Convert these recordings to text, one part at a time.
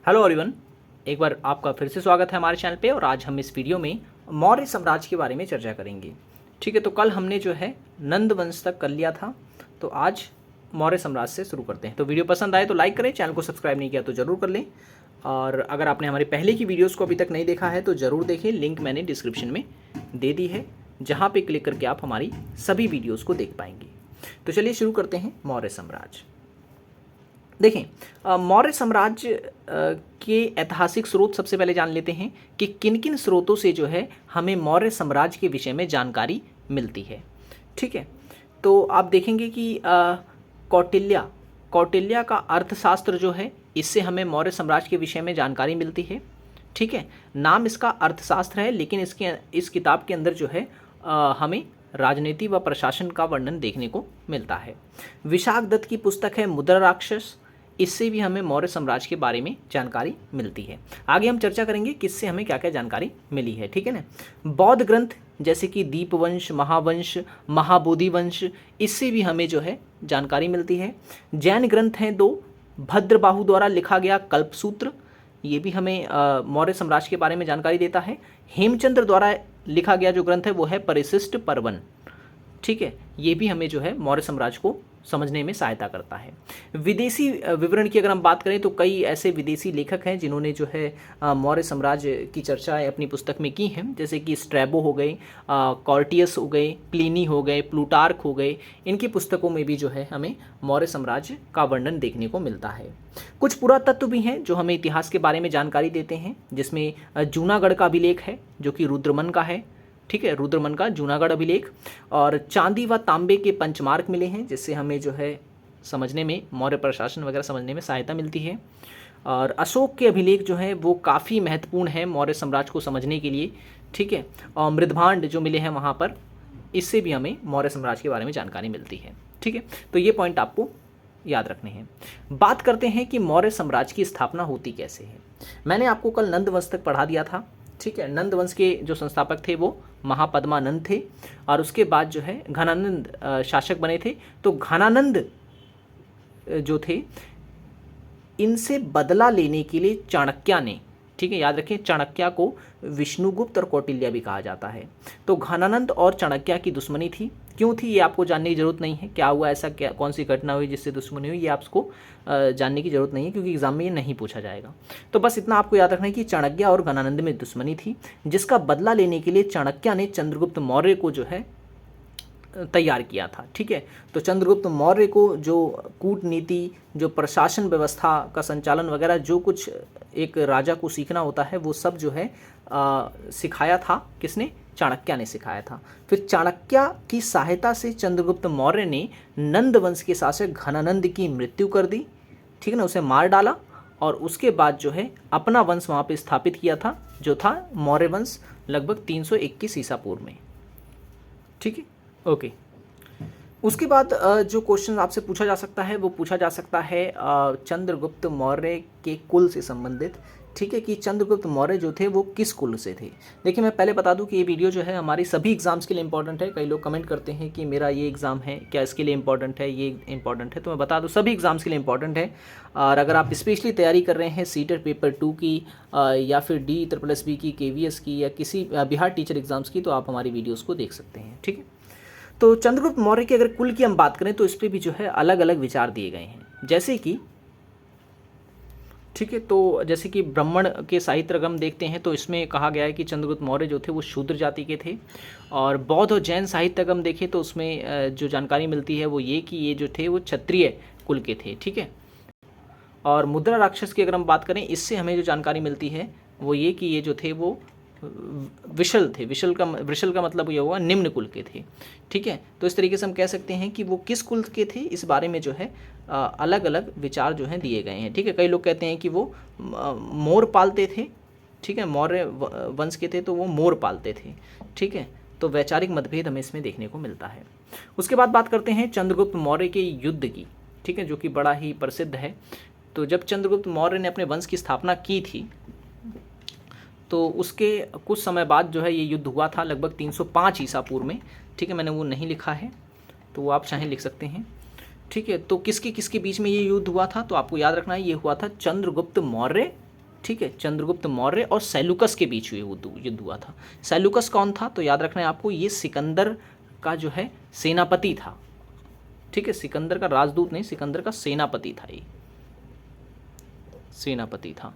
Hello everyone, एक बार आपका फिर से स्वागत है हमारे चैनल पे। और आज हम इस वीडियो में मौर्य साम्राज्य के बारे में चर्चा करेंगे। ठीक है, तो कल हमने जो है नंद वंश तक कर लिया था, तो आज मौर्य साम्राज्य से शुरू करते हैं। तो वीडियो पसंद आए तो लाइक करें, चैनल को सब्सक्राइब नहीं किया तो ज़रूर कर लें। और अगर आपने हमारे पहले की वीडियोज़ को अभी तक नहीं देखा है तो ज़रूर देखें, लिंक मैंने डिस्क्रिप्शन में दे दी है, जहाँ पर क्लिक करके आप हमारी सभी वीडियोज़ को देख पाएंगे। तो चलिए शुरू करते हैं मौर्य साम्राज्य। देखें, मौर्य साम्राज्य के ऐतिहासिक स्रोत सबसे पहले जान लेते हैं कि किन किन स्रोतों से जो है हमें मौर्य साम्राज्य के विषय में जानकारी मिलती है। ठीक है, तो आप देखेंगे कि कौटिल्य का अर्थशास्त्र जो है, इससे हमें मौर्य साम्राज्य के विषय में जानकारी मिलती है। ठीक है, नाम इसका अर्थशास्त्र है, लेकिन इस किताब के अंदर जो है हमें राजनीति व प्रशासन का वर्णन देखने को मिलता है। विशाख दत्त की पुस्तक है मुद्रा राक्षस, इससे भी हमें मौर्य साम्राज्य के बारे में जानकारी मिलती है। आगे हम चर्चा करेंगे किससे हमें क्या क्या जानकारी मिली है। ठीक है ना। बौद्ध ग्रंथ जैसे कि दीपवंश, महावंश, महाबोधि वंश, इससे भी हमें जो है जानकारी मिलती है। जैन ग्रंथ हैं दो, भद्रबाहु द्वारा लिखा गया कल्पसूत्र, ये भी हमें मौर्य साम्राज्य के बारे में जानकारी देता है। हेमचंद्र द्वारा लिखा गया जो ग्रंथ है वो है परिशिष्ट पर्वन। ठीक है, ये भी हमें जो है मौर्य साम्राज्य को समझने में सहायता करता है। विदेशी विवरण की अगर हम बात करें तो कई ऐसे विदेशी लेखक हैं जिन्होंने जो है मौर्य साम्राज्य की चर्चा अपनी पुस्तक में की हैं, जैसे कि स्ट्रैबो हो गए, कॉर्टियस हो गए, प्लिनी हो गए, प्लूटार्क हो गए। इनकी पुस्तकों में भी जो है हमें मौर्य साम्राज्य का वर्णन देखने को मिलता है। कुछ पुरातत्व भी हैं जो हमें इतिहास के बारे में जानकारी देते हैं, जिसमें जूनागढ़ का अभिलेख है जो कि रुद्रमन का है। ठीक है, रुद्रमन का जूनागढ़ अभिलेख, और चांदी व तांबे के पंचमार्क मिले हैं, जिससे हमें जो है समझने में, मौर्य प्रशासन वगैरह समझने में सहायता मिलती है। और अशोक के अभिलेख जो हैं वो काफ़ी महत्वपूर्ण है मौर्य साम्राज्य को समझने के लिए। ठीक है, और मृदभांड जो मिले हैं वहाँ पर, इससे भी हमें मौर्य साम्राज्य के बारे में जानकारी मिलती है। ठीक है, तो ये पॉइंट आपको याद रखने हैं। बात करते हैं कि मौर्य साम्राज्य की स्थापना होती कैसे है। मैंने आपको कल नंद वंश तक पढ़ा दिया था। ठीक है, नंद वंश के जो संस्थापक थे वो महापद्मानंद थे, और उसके बाद जो है घनानंद शासक बने थे। तो घनानंद जो थे, इनसे बदला लेने के लिए चाणक्य ने, ठीक है याद रखें, चाणक्य को विष्णुगुप्त और कौटिल्य भी कहा जाता है। तो घनानंद और चाणक्य की दुश्मनी थी। क्यों थी ये आपको जानने की जरूरत नहीं है। क्या हुआ ऐसा, क्या कौन सी घटना हुई जिससे दुश्मनी हुई, ये आपको जानने की जरूरत नहीं है, क्योंकि एग्जाम में ये नहीं पूछा जाएगा। तो बस इतना आपको याद रखना है कि चाणक्य और घनानंद में दुश्मनी थी, जिसका बदला लेने के लिए चाणक्य ने चंद्रगुप्त मौर्य को जो है तैयार किया था। ठीक है, तो चंद्रगुप्त मौर्य को जो कूटनीति, जो प्रशासन व्यवस्था का संचालन वगैरह, जो कुछ एक राजा को सीखना होता है, वो सब जो है सिखाया था। किसने? चाणक्य ने सिखाया था। फिर चाणक्य की सहायता से चंद्रगुप्त मौर्य ने नंद वंश के शासक घनानंद की मृत्यु कर दी। ठीक है ना, उसे मार डाला, और उसके बाद जो है अपना वंश वहाँ पे स्थापित किया था, जो था मौर्य वंश, लगभग 321 ईसा पूर्व में। ठीक है, ओके। उसके बाद जो क्वेश्चन आपसे पूछा जा सकता है वो पूछा जा सकता है चंद्रगुप्त मौर्य के कुल से संबंधित। ठीक है, कि चंद्रगुप्त मौर्य जो थे वो किस कुल से थे। देखिए, मैं पहले बता दूं कि ये वीडियो जो है हमारी सभी एग्जाम्स के लिए इंपॉर्टेंट है। कई लोग कमेंट करते हैं कि मेरा ये एग्ज़ाम है, क्या इसके लिए इंपॉर्टेंट है, ये इंपॉर्टेंट है। तो मैं बता दूं सभी एग्जाम्स के लिए इंपॉर्टेंट है। और अगर आप स्पेशली तैयारी कर रहे हैं सीटेट पेपर 2 की, या फिर DSSB की, KVS की, या किसी बिहार टीचर एग्जाम्स की, तो आप हमारी वीडियोज़ को देख सकते हैं। ठीक है, तो चंद्रगुप्त मौर्य के अगर कुल की हम बात करें तो इस पर भी जो है अलग अलग विचार दिए गए हैं, जैसे कि, ठीक है, तो जैसे कि ब्राह्मण के साहित्य अगर हम देखते हैं तो इसमें कहा गया है कि चंद्रगुप्त मौर्य जो थे वो शूद्र जाति के थे। और बौद्ध और जैन साहित्य अगर हम देखें तो उसमें जो जानकारी मिलती है वो ये कि ये जो थे वो क्षत्रिय कुल के थे। ठीक है, और मुद्रा राक्षस की अगर हम बात करें, इससे हमें जो जानकारी मिलती है वो ये कि ये जो थे वो विशल थे। विशल का मतलब ये हुआ निम्न कुल के थे। ठीक है, तो इस तरीके से हम कह सकते हैं कि वो किस कुल के थे, इस बारे में जो है अलग अलग विचार जो हैं दिए गए हैं। ठीक है, कई लोग कहते हैं कि वो मोर पालते थे। ठीक है, मौर्य वंश के थे तो वो मोर पालते थे। ठीक है, तो वैचारिक मतभेद हमें इसमें देखने को मिलता है। उसके बाद बात करते हैं चंद्रगुप्त मौर्य के युद्ध की। ठीक है, जो कि बड़ा ही प्रसिद्ध है। तो जब चंद्रगुप्त मौर्य ने अपने वंश की स्थापना की थी, तो उसके कुछ समय बाद जो है ये युद्ध हुआ था, लगभग 305 ईसा पूर्व में। ठीक है, मैंने वो नहीं लिखा है, तो वो आप चाहें लिख सकते हैं। ठीक है, तो किसके किसके बीच में ये युद्ध हुआ था, तो आपको याद रखना है ये हुआ था चंद्रगुप्त मौर्य ठीक है, चंद्रगुप्त मौर्य और सेल्यूकस के बीच हुए युद्ध हुआ था। सेल्यूकस कौन था, तो याद रखना है आपको, ये सिकंदर का जो है सेनापति था। ठीक है, सिकंदर का राजदूत नहीं, सिकंदर का सेनापति था, ये सेनापति था।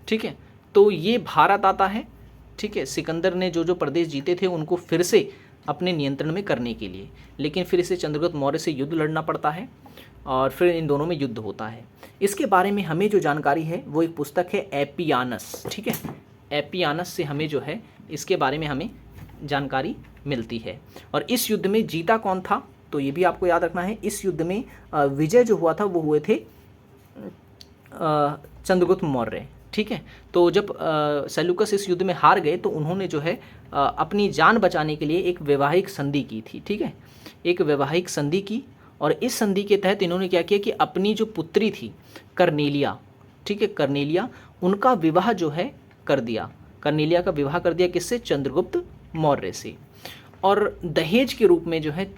ठीक है, तो ये भारत आता है। ठीक है, सिकंदर ने जो जो प्रदेश जीते थे उनको फिर से अपने नियंत्रण में करने के लिए, लेकिन फिर इसे चंद्रगुप्त मौर्य से युद्ध लड़ना पड़ता है और फिर इन दोनों में युद्ध होता है। इसके बारे में हमें जो जानकारी है वो एक पुस्तक है एपियानस। ठीक है, एपियानस से हमें जो है इसके बारे में हमें जानकारी मिलती है। और इस युद्ध में जीता कौन था, तो ये भी आपको याद रखना है। इस युद्ध में विजय जो हुआ था वो हुए थे चंद्रगुप्त मौर्य। ठीक है, तो जब सेल्यूकस इस युद्ध में हार गए तो उन्होंने जो है अपनी जान बचाने के लिए एक वैवाहिक संधि की थी। ठीक है, एक वैवाहिक संधि की, और इस संधि के तहत इन्होंने क्या किया कि अपनी जो पुत्री थी कर्नेलिया, ठीक है, कर्नेलिया, उनका विवाह जो है कर दिया। कर्नेलिया का विवाह कर दिया किससे, चंद्रगुप्त मौर्य से। और दहेज के रूप में जो है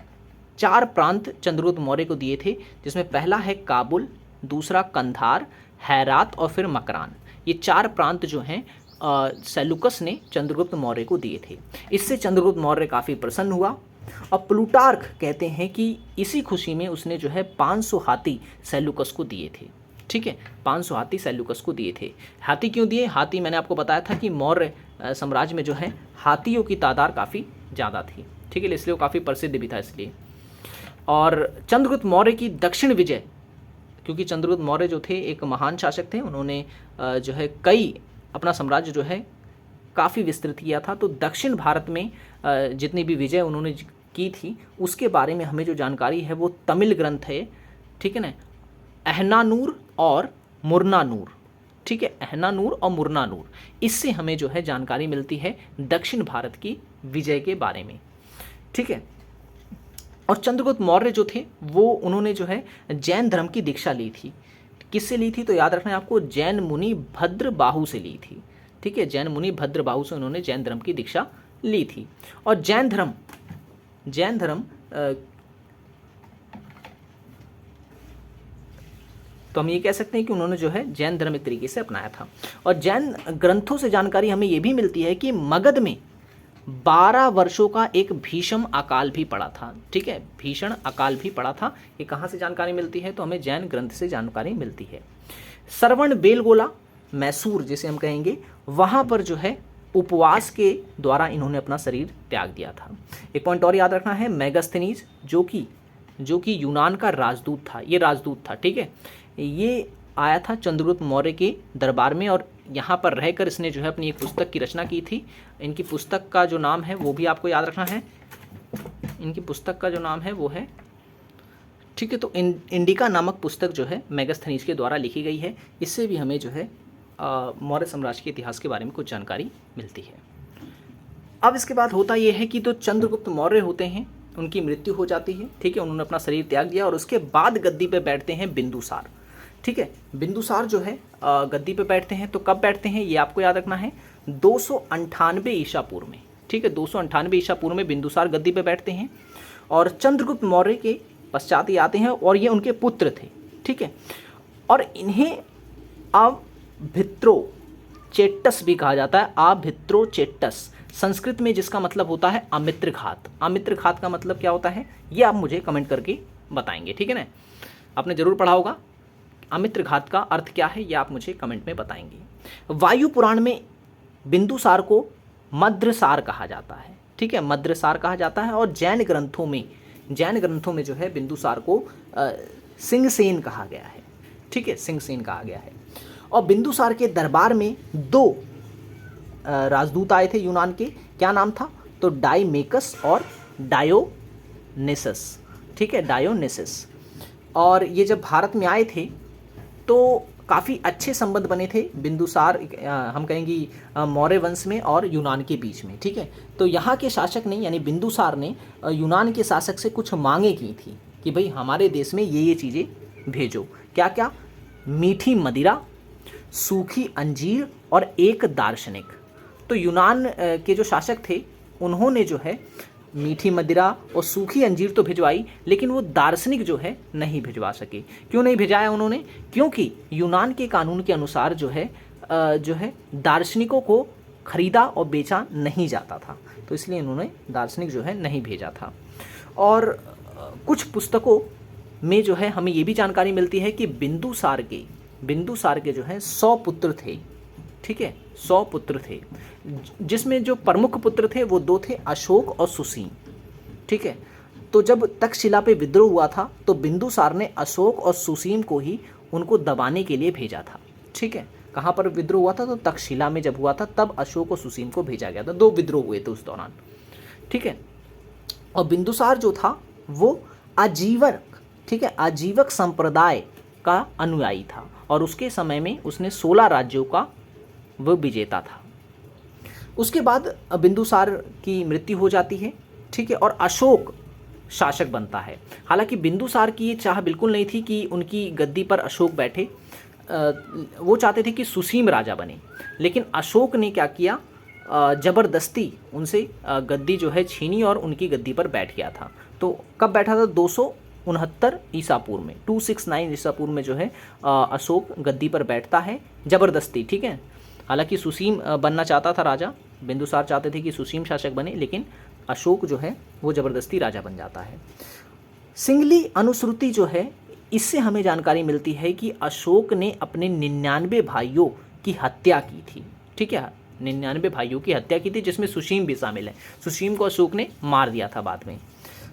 4 प्रांत चंद्रगुप्त मौर्य को दिए थे, जिसमें पहला है काबुल, दूसरा कंधार, हैरात और फिर मकरान। ये 4 प्रांत जो हैं सेल्यूकस ने चंद्रगुप्त मौर्य को दिए थे। इससे चंद्रगुप्त मौर्य काफ़ी प्रसन्न हुआ और प्लूटार्क कहते हैं कि इसी खुशी में उसने जो है 500 हाथी सेल्यूकस को दिए थे। ठीक है, 500 हाथी सेल्यूकस को दिए थे। हाथी क्यों दिए, हाथी मैंने आपको बताया था कि मौर्य साम्राज्य में जो है हाथियों की तादाद काफ़ी ज़्यादा थी। ठीक है, इसलिए वो काफ़ी प्रसिद्ध भी था इसलिए। और चंद्रगुप्त मौर्य की दक्षिण विजय, क्योंकि चंद्रगुप्त मौर्य जो थे एक महान शासक थे, उन्होंने जो है अपना साम्राज्य जो है काफ़ी विस्तृत किया था। तो दक्षिण भारत में जितनी भी विजय उन्होंने की थी उसके बारे में हमें जो जानकारी है वो तमिल ग्रंथ है। ठीक है ना, अहनानूर और मुरनानूर। ठीक है, अहनानूर और मुरनानूर, इससे हमें जो है जानकारी मिलती है दक्षिण भारत की विजय के बारे में। ठीक है, और चंद्रगुप्त मौर्य जो थे वो उन्होंने जो है जैन धर्म की दीक्षा ली थी। किससे ली थी, तो याद रखना है आपको, जैन मुनि भद्रबाहु से ली थी। ठीक है, जैन मुनि भद्रबाहु से उन्होंने जैन धर्म की दीक्षा ली थी। और जैन धर्म तो हम ये कह सकते हैं कि उन्होंने जो है जैन धर्म एक तरीके से अपनाया था। और जैन ग्रंथों से जानकारी हमें ये भी मिलती है कि मगध में 12 वर्षों का एक भीषण अकाल भी पड़ा था। ठीक है, भीषण अकाल भी पड़ा था। ये कहाँ से जानकारी मिलती है, तो हमें जैन ग्रंथ से जानकारी मिलती है। श्रवण बेलगोला, मैसूर जिसे हम कहेंगे, वहाँ पर जो है उपवास के द्वारा इन्होंने अपना शरीर त्याग दिया था। एक पॉइंट और याद रखना है, मेगास्थनीज जो कि यूनान का राजदूत था, ये राजदूत था। ठीक है, ये आया था चंद्रगुप्त मौर्य के दरबार में और यहाँ पर रहकर इसने जो है अपनी एक पुस्तक की रचना की थी। इनकी पुस्तक का जो नाम है वो भी आपको याद रखना है। इनकी पुस्तक का जो नाम है वो है, ठीक है, तो इंडिका नामक पुस्तक जो है मेगास्थनीज के द्वारा लिखी गई है। इससे भी हमें जो है मौर्य साम्राज्य के इतिहास के बारे में कुछ जानकारी मिलती है। अब इसके बाद होता यह है कि तो चंद्रगुप्त मौर्य होते हैं, उनकी मृत्यु हो जाती है। ठीक है, उन्होंने अपना शरीर त्याग दिया और उसके बाद गद्दी पे बैठते हैं बिंदुसार। ठीक है, बिंदुसार जो है गद्दी पे बैठते हैं। तो कब बैठते हैं ये आपको याद रखना है, 298 ईसा पूर्व में। ठीक है, 298 ईसा पूर्व में बिंदुसार गद्दी पे बैठते हैं और चंद्रगुप्त मौर्य के पश्चात ही आते हैं और ये उनके पुत्र थे। ठीक है, और इन्हें अभित्रोचेट्टस भी कहा जाता है। अभित्रोचेट्टस संस्कृत में जिसका मतलब होता है अमित्र घात। अमित्र घात का मतलब क्या होता है ये आप मुझे कमेंट करके बताएंगे। ठीक है ना, आपने जरूर पढ़ा होगा। अमित्र घात का अर्थ क्या है ये आप मुझे कमेंट में बताएंगे। वायु पुराण में बिंदुसार को मद्रसार कहा जाता है। ठीक है, मद्रसार कहा जाता है। और जैन ग्रंथों में जो है बिंदुसार को सिंहसेन कहा गया है। ठीक है, सिंहसेन कहा गया है। और बिंदुसार के दरबार में 2 राजदूत आए थे यूनान के। क्या नाम था, तो डाइमेकस और डायोनिसस। ठीक है, डायोनिसस। और ये जब भारत में आए थे तो काफ़ी अच्छे संबंध बने थे बिंदुसार, हम कहेंगे मौर्य वंश में और यूनान के बीच में। ठीक है, तो यहाँ के शासक ने यानी बिंदुसार ने यूनान के शासक से कुछ मांगे की थी कि भाई हमारे देश में ये चीज़ें भेजो। क्या क्या, मीठी मदिरा, सूखी अंजीर और एक दार्शनिक। तो यूनान के जो शासक थे उन्होंने जो है मीठी मदिरा और सूखी अंजीर तो भिजवाई, लेकिन वो दार्शनिक जो है नहीं भिजवा सके। क्यों नहीं भिजवाया उन्होंने? क्योंकि यूनान के कानून के अनुसार जो है दार्शनिकों को खरीदा और बेचा नहीं जाता था, तो इसलिए इन्होंने दार्शनिक जो है नहीं भेजा था। और कुछ पुस्तकों में जो है हमें ये भी जानकारी मिलती है कि बिंदुसार के जो है 100 पुत्र थे, ठीक है, 100 पुत्र थे, जिसमें जो प्रमुख पुत्र थे वो 2 थे, अशोक और सुसीम, ठीक है। तो जब तक्षशिला पे विद्रोह हुआ था तो बिंदुसार ने अशोक और सुसीम को ही उनको दबाने के लिए भेजा था, ठीक है। कहाँ पर विद्रोह हुआ था? तो तक्षशिला में जब हुआ था तब अशोक और सुसीम को भेजा गया था, 2 विद्रोह हुए थे उस दौरान, ठीक है। और बिंदुसार जो था वो आजीवक, ठीक है, आजीवक संप्रदाय का अनुयायी था और उसके समय में उसने 16 राज्यों का वो विजेता था। उसके बाद बिंदुसार की मृत्यु हो जाती है, ठीक है, और अशोक शासक बनता है। हालांकि बिंदुसार की ये चाह बिल्कुल नहीं थी कि उनकी गद्दी पर अशोक बैठे, वो चाहते थे कि सुसीम राजा बने, लेकिन अशोक ने क्या किया, ज़बरदस्ती उनसे गद्दी जो है छीनी और उनकी गद्दी पर बैठ गया था। तो कब बैठा था? 269 ईसा पूर्व में, 269 ईसा पूर्व में जो है अशोक गद्दी पर बैठता है ज़बरदस्ती, ठीक है। हालांकि सुसीम बनना चाहता था राजा, बिंदुसार चाहते थे कि सुसीम शासक बने, लेकिन अशोक जो है वो ज़बरदस्ती राजा बन जाता है। सिंगली अनुश्रुति जो है इससे हमें जानकारी मिलती है कि अशोक ने अपने 99 भाइयों की हत्या की थी, ठीक है, 99 भाइयों की हत्या की थी, जिसमें सुसीम भी शामिल है। सुसीम को अशोक ने मार दिया था बाद में।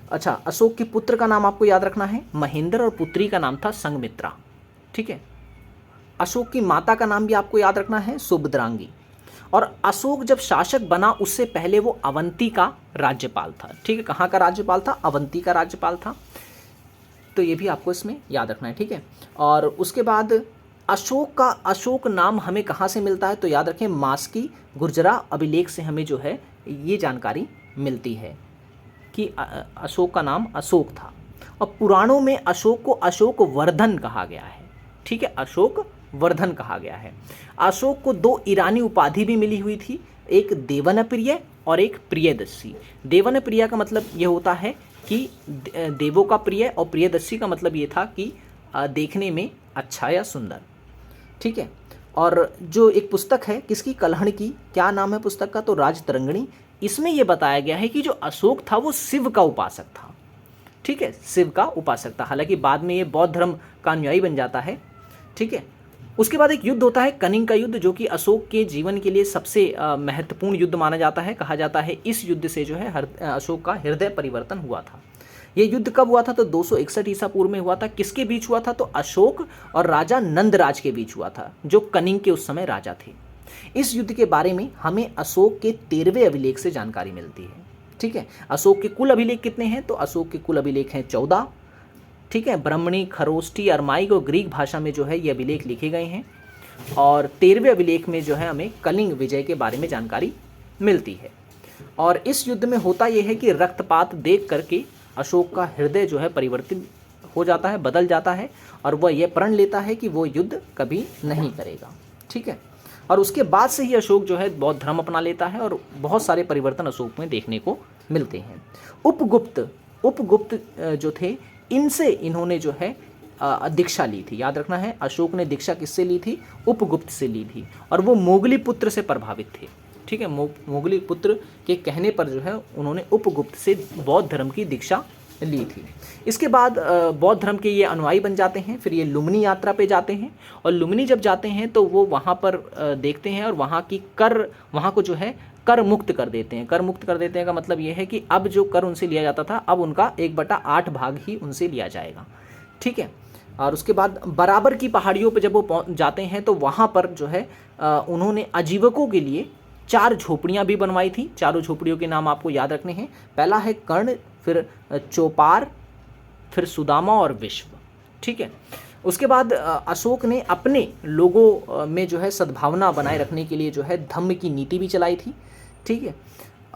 अच्छा, अशोक के पुत्र का नाम आपको याद रखना है महेंद्र और पुत्री का नाम था संघमित्रा, ठीक है। अशोक की माता का नाम भी आपको याद रखना है सुभद्रांगी। और अशोक जब शासक बना उससे पहले वो अवंती का राज्यपाल था, ठीक है। कहाँ का राज्यपाल था? अवंती का राज्यपाल था, तो ये भी आपको इसमें याद रखना है, ठीक है। और उसके बाद अशोक नाम हमें कहाँ से मिलता है? तो याद रखें मास्की गुर्जरा अभिलेख से हमें जो है ये जानकारी मिलती है कि अशोक का नाम अशोक था। और पुराणों में अशोक को अशोक वर्धन कहा गया है, ठीक है, अशोक वर्धन कहा गया है। अशोक को 2 ईरानी उपाधि भी मिली हुई थी, एक देवनप्रिय और एक प्रियदर्शी। देवनप्रिय का मतलब ये होता है कि देवों का प्रिय, और प्रियदर्शी का मतलब ये था कि देखने में अच्छा या सुंदर, ठीक है। और जो एक पुस्तक है किसकी? कल्हण की। क्या नाम है पुस्तक का? तो राजतरंगिणी। इसमें यह बताया गया है कि जो अशोक था वो शिव का उपासक था, ठीक है, शिव का उपासक था। हालांकि बाद में ये बौद्ध धर्म का अनुयायी बन जाता है, ठीक है। उसके बाद एक युद्ध होता है कनिंग का युद्ध, जो कि अशोक के जीवन के लिए सबसे महत्वपूर्ण युद्ध माना जाता है। कहा जाता है इस युद्ध से जो है अशोक का हृदय परिवर्तन हुआ था। ये युद्ध कब हुआ था? तो 261 ईसा पूर्व में हुआ था। किसके बीच हुआ था? तो अशोक और राजा नंदराज के बीच हुआ था, जो कनिंग के उस समय राजा थे। इस युद्ध के बारे में हमें अशोक के 13वें अभिलेख से जानकारी मिलती है, ठीक है। अशोक के कुल अभिलेख कितने हैं? तो अशोक के कुल अभिलेख हैं 14, ठीक है। ब्राह्मणी, खरोष्टी, अरमाइक और ग्रीक भाषा में जो है ये अभिलेख लिखे गए हैं। और 13वें अभिलेख में जो है हमें कलिंग विजय के बारे में जानकारी मिलती है। और इस युद्ध में होता यह है कि रक्तपात देख करके अशोक का हृदय जो है परिवर्तित हो जाता है, बदल जाता है, और वह यह प्रण लेता है कि वो युद्ध कभी नहीं करेगा, ठीक है। और उसके बाद से ही अशोक जो है बौद्ध धर्म अपना लेता है और बहुत सारे परिवर्तन अशोक में देखने को मिलते हैं। उपगुप्त जो थे, इनसे इन्होंने जो है दीक्षा ली थी। याद रखना है, अशोक ने दीक्षा किससे ली थी? उपगुप्त से ली थी। और वो मोगली पुत्र से प्रभावित थे, ठीक है। मोगली पुत्र के कहने पर जो है उन्होंने उपगुप्त से बौद्ध धर्म की दीक्षा ली थी। इसके बाद बौद्ध धर्म के ये अनुयायी बन जाते हैं। फिर ये लुम्बिनी यात्रा पे जाते हैं, और लुम्बिनी जब जाते हैं तो वो वहाँ पर देखते हैं और वहाँ को जो है कर मुक्त कर देते हैं। कर मुक्त कर देते हैं का मतलब ये है कि अब जो कर उनसे लिया जाता था, अब उनका 1/8 भाग ही उनसे लिया जाएगा, ठीक है। और उसके बाद बराबर की पहाड़ियों पर जब वो जाते हैं तो वहाँ पर जो है उन्होंने आजीवकों के लिए 4 झोपड़ियाँ भी बनवाई थी। चारों झोपड़ियों के नाम आपको याद रखने हैं। पहला है कर्ण, फिर चौपार, फिर सुदामा और विश्व, ठीक है। उसके बाद अशोक ने अपने लोगों में जो है सद्भावना बनाए रखने के लिए जो है धम्म की नीति भी चलाई थी, ठीक है।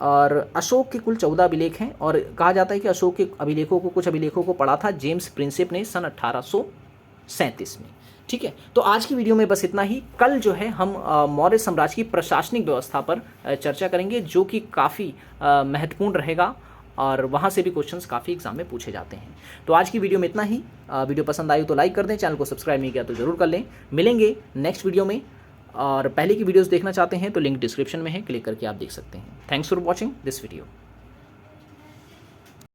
और अशोक के कुल 14 अभिलेख हैं, और कहा जाता है कि अशोक के अभिलेखों को, कुछ अभिलेखों को पढ़ा था जेम्स प्रिंसेप ने सन 1837 में, ठीक है। तो आज की वीडियो में बस इतना ही। कल जो है हम मौर्य साम्राज्य की प्रशासनिक व्यवस्था पर चर्चा करेंगे, जो कि काफ़ी महत्वपूर्ण रहेगा और वहाँ से भी क्वेश्चंस काफ़ी एग्जाम में पूछे जाते हैं। तो आज की वीडियो में इतना ही। वीडियो पसंद आई तो लाइक कर दें, चैनल को सब्सक्राइब नहीं किया तो ज़रूर कर लें। मिलेंगे नेक्स्ट वीडियो में, और पहले की वीडियोस देखना चाहते हैं तो लिंक डिस्क्रिप्शन में है, क्लिक करके आप देख सकते हैं। Thanks for watching this video.